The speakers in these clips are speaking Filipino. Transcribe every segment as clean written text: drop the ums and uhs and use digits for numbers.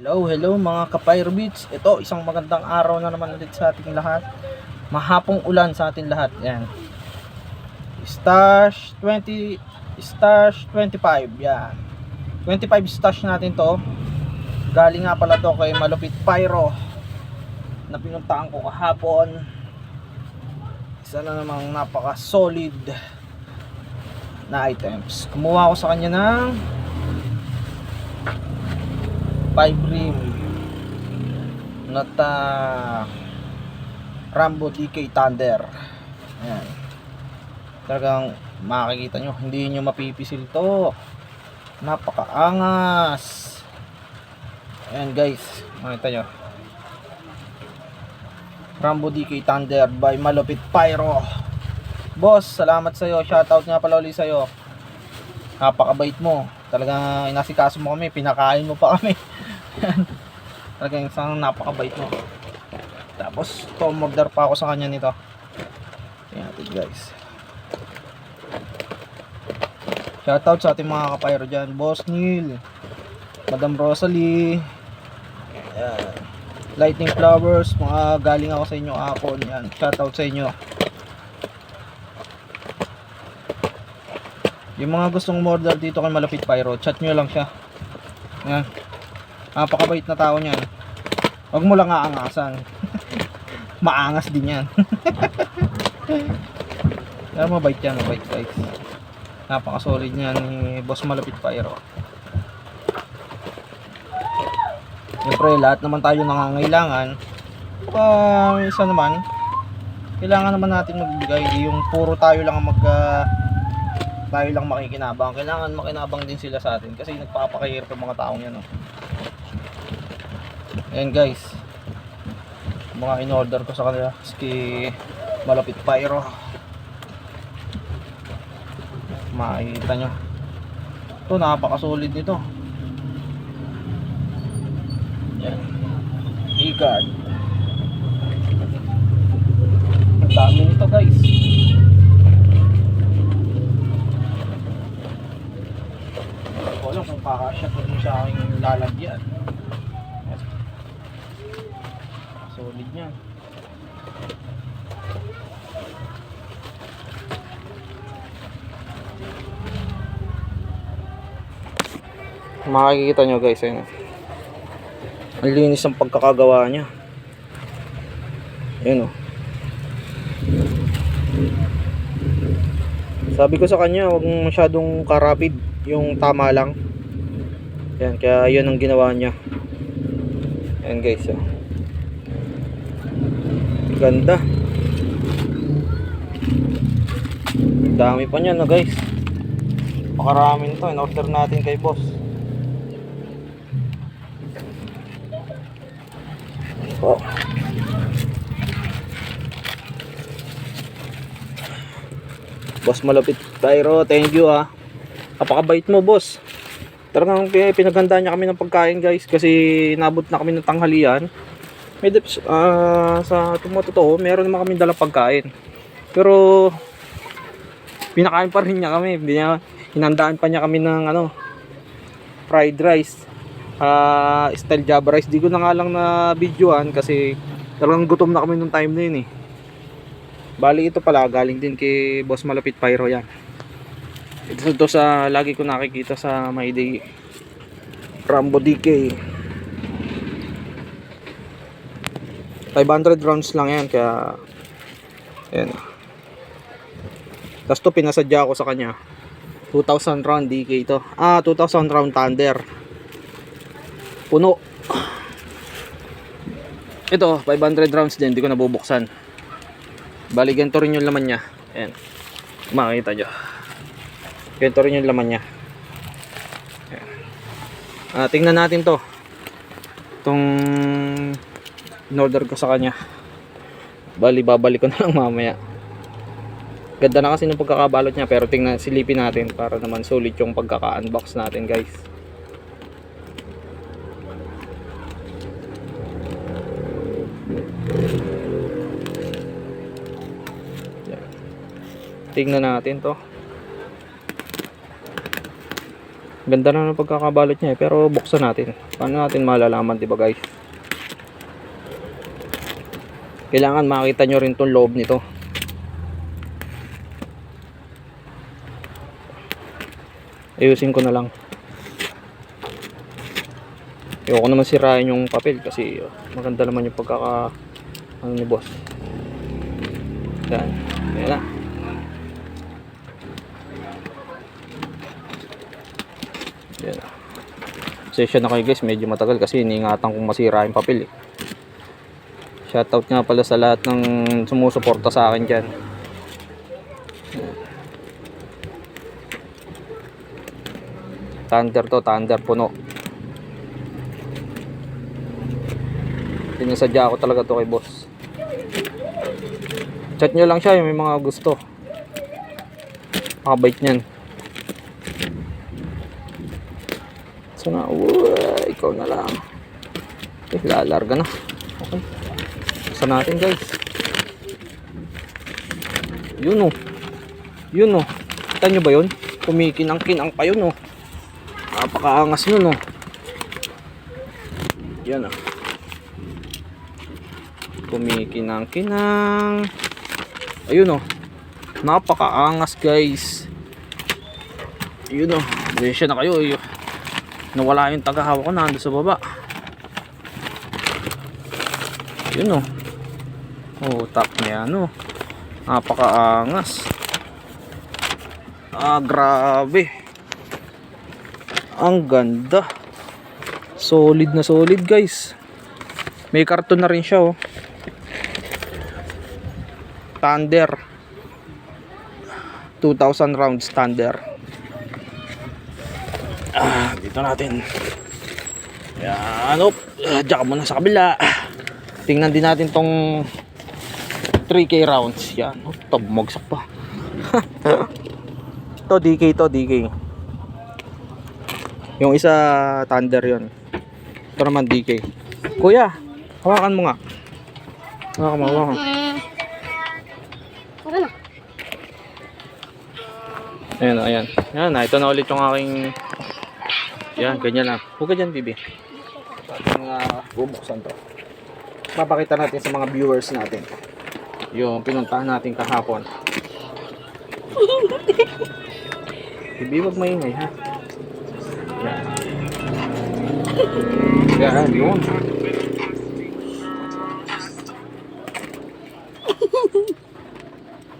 Hello, hello mga ka-Pyro Beats. Ito, isang magandang araw na naman ulit sa ating lahat. Mahapong ulan sa ating lahat. Yan. Stash 20, stash 25. Yan. 25 stash natin to. Galing nga pala to kay Malupit Pyro na pinuntahan ko kahapon. Isa na namang napaka-solid na items. Kumuha ako sa kanya ng 5 rim not Rambo DK Thunder. Ayan. Talagang makikita nyo, hindi nyo mapipisil to. Napakaangas. Ayan guys, makita nyo, Rambo DK Thunder by Malupit Pyro. Boss, salamat sa'yo. Shoutout nga pala ulit sa'yo. Napakabait mo. Talagang inasikaso mo kami, pinakain mo pa kami. Talagang isang napakabait mo. Tapos ito, umorder pa ako sa kanya nito. Tingnan natin guys. Shoutout sa ating mga ka-Pyro dyan, Boss Neil, Madam Rosalie, ayan, Lightning Flowers, mga galing ako sa inyo akon. Yan, shoutout sa inyo. Yung mga gustong order dito kay Malupit Pyro, chat nyo lang siya. Yan. Napakabait na tao niyan. Huwag mo lang aangasan. Maangas din yan. Pero mabait yan, mabait guys. Napaka-solid niyan ni Boss Malupit Pyro. Siyempre, lahat naman tayo nangangailangan. Isa naman, kailangan naman natin magbigay. Yung puro tayo lang tayo lang makikinabang. Kailangan makinabang din sila sa atin kasi nagpapakahirap yung mga taong yan. Ayan guys, mga in-order ko sa kanila si Malupit Pyro. Makikita nyo, ito napaka-solid nito. Ayan, E-card. Ang dami nito guys. Alam kung kakasya po din sa aking lalagyan. Solid niya. Makikita nyo guys, ayun. Ang linis ang pagkakagawa niya. Ayun o. Sabi ko sa kanya, huwag masyadong karapid, yung tama lang. Yan, kaya yun ang ginawa niya. Ayan guys, oh. Ganda. Dami pa niyan, no guys. Pakaramin to, in-order natin kay boss. Oh. Boss Malupit Pyro, thank you ah. Napakabait mo boss. Talagang pinaghandaan niya kami ng pagkain guys, kasi nabot na kami ng tanghalian. May sa totoo, meron naman kami dalang pagkain. Pero pinakain pa rin niya kami. Hinandaan pa niya kami ng fried rice. Style Java rice. Di ko na nga lang na videoan kasi talagang gutom na kami nung time na yun eh. Bali ito pala galing din kay Boss Malupit Pyro yan. Ito sa lagi ko nakikita sa Mayday Rambo DK. 500 rounds lang yan, kaya yan. Tapos to pinasadya ako sa kanya 2000 round DK ito. 2000 round Thunder. Puno. Ito 500 rounds din, hindi ko nabubuksan. Bali ganito rin yung laman niya. Ayan, makikita nyo, ganito rin yung laman niya. Tingnan natin to, itong in-order ko sa kanya. Bali babalik ko na lang mamaya. Ganda na kasi ng pagkakabalot niya, pero tingnan, silipin natin para naman solid yung pagkaka-unbox natin guys. Tingnan natin to. Ganda na ng pagkakabalot niya eh. Pero buksan natin. Paano natin malalaman, diba guys? Kailangan makita nyo rin tong loob nito. Ayusin ko na lang. Ayoko naman sirain yung papel kasi maganda naman yung pagkaka ano ni boss. Yan. Ayan na. Yan. Session na kayo guys, medyo matagal kasi iniingatan kong masira yung papel eh. Shoutout nga pala sa lahat ng sumusuporta sa akin dyan. Thunder to, Thunder puno. Pinasadya ko talaga to kay boss. Chat nyo lang siya yung may mga gusto. Makabait nyan. So na, ikaw na lang. Okay, lalarga na. Okay. Buksan natin guys. Yun oh. Yun oh. Kita nyo ba yun? Kumikinang-kinang pa yun oh. Napakaangas nun oh. Yan oh. Kumikinang-kinang. Ayun oh. Napakaangas guys. Ayun oh. Besya na kayo eh. Nawala yung tagahawak ko, nandun sa baba. Yun oh. Oh, tak niya no. Napakaangas. Grabe. Ang ganda. Solid na solid guys. May karton na rin siya oh. Thunder 2000 rounds Thunder. Dito natin. Yan oh. Diyan ka muna sa kabila. Tingnan din natin tong 3K rounds. Yan oh, tabumagsak pa. To DK to DK. Yung isa Thunder yon. Ito naman DK. Kuya, hawakan mo nga. Hawakan mo, hawakan. Ayan, ayan. Ayan, ito na ulit yung aking... Yan, ganyan lang. Huwag ka dyan, bibi. Ating bubuksan to. Papakita natin sa mga viewers natin yung pinuntahan natin kahapon. Bibi, huwag maingay, ha? Yan. Yan, yun.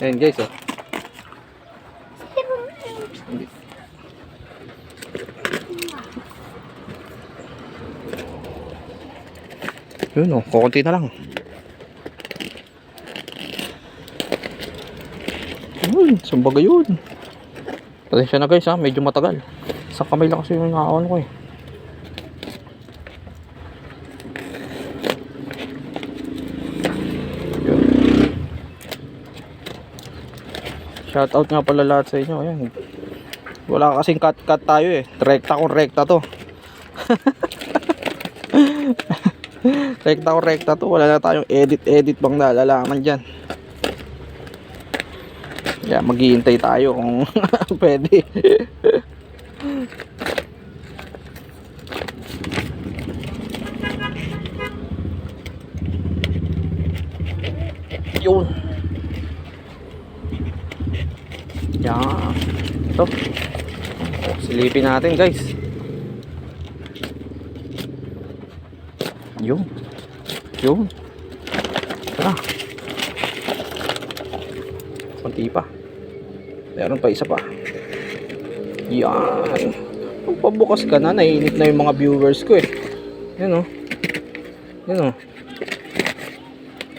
Ayan guys, oh. Yun oh, kukunti na lang. Yun, sumbaga yun. Pasensya na guys ha, medyo matagal. Sa kamay lang kasi yung nakaon ko eh. Yun. Shoutout nga pala lahat sa inyo. Ayan. Wala kasing cut tayo eh. Rekta kung rekta to. Rekta to. Wala na tayong edit bang nalalaman dyan. Yeah, maghihintay tayo kung pwede. Yun. Yan. Ito. Silipin natin guys. Yun. Yun. Tara. Kunti pa. Meron pa isa pa. Yan. Kung pabukas ka na, naiinip na yung mga viewers ko eh. Yan o. Yan o.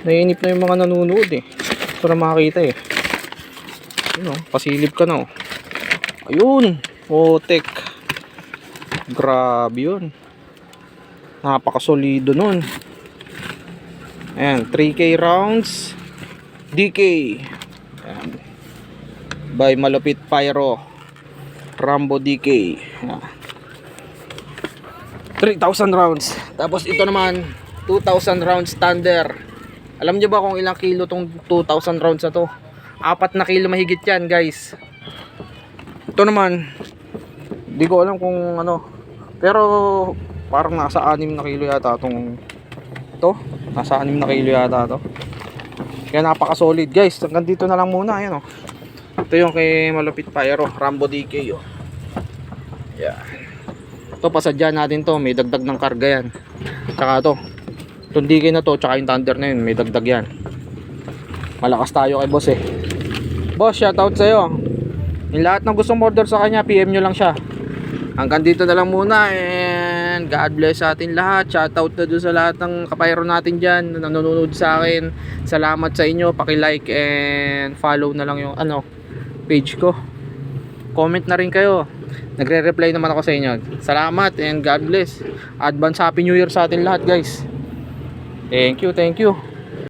Naiinip na yung mga nanonood eh. Para makakita eh. Yan o. Pasilip ka na o. Ayun. Otek. Grabe yun. Napakasolido nun. Ayan. 3K rounds. DK. Ayan. By Malupit Pyro. Rambo DK. Ayan. 3,000 rounds. Tapos ito naman 2,000 rounds Thunder. Alam nyo ba kung ilang kilo tong 2,000 rounds na to? 4 na kilo mahigit yan guys. Ito naman Di ko alam kung ano. Pero parang nasa 6 na kilo yata itong to. Nasa 6 na kilo yata to. Kaya napaka solid guys. Hanggang dito na lang muna. Ayan, oh. Ito yung kay Malupit Pyro, Rambo DK, oh. Yeah. Ito pasadya natin to. May dagdag ng karga yan. Tsaka to. Itong DK na to. Tsaka yung Thunder na yun. May dagdag yan. Malakas tayo kay boss eh. Boss, shoutout sa'yo. Yung lahat ng gustong order sa kanya, PM nyo lang siya. Hanggang dito na lang muna, and God bless sa atin lahat. Shoutout na doon sa lahat ng kapayro natin dyan na nanonood sa akin. Salamat sa inyo. Paki-like and follow na lang yung page ko. Comment na rin kayo. Nagre-reply naman ako sa inyo. Salamat and God bless. Advance Happy New Year sa atin lahat guys. Thank you, thank you.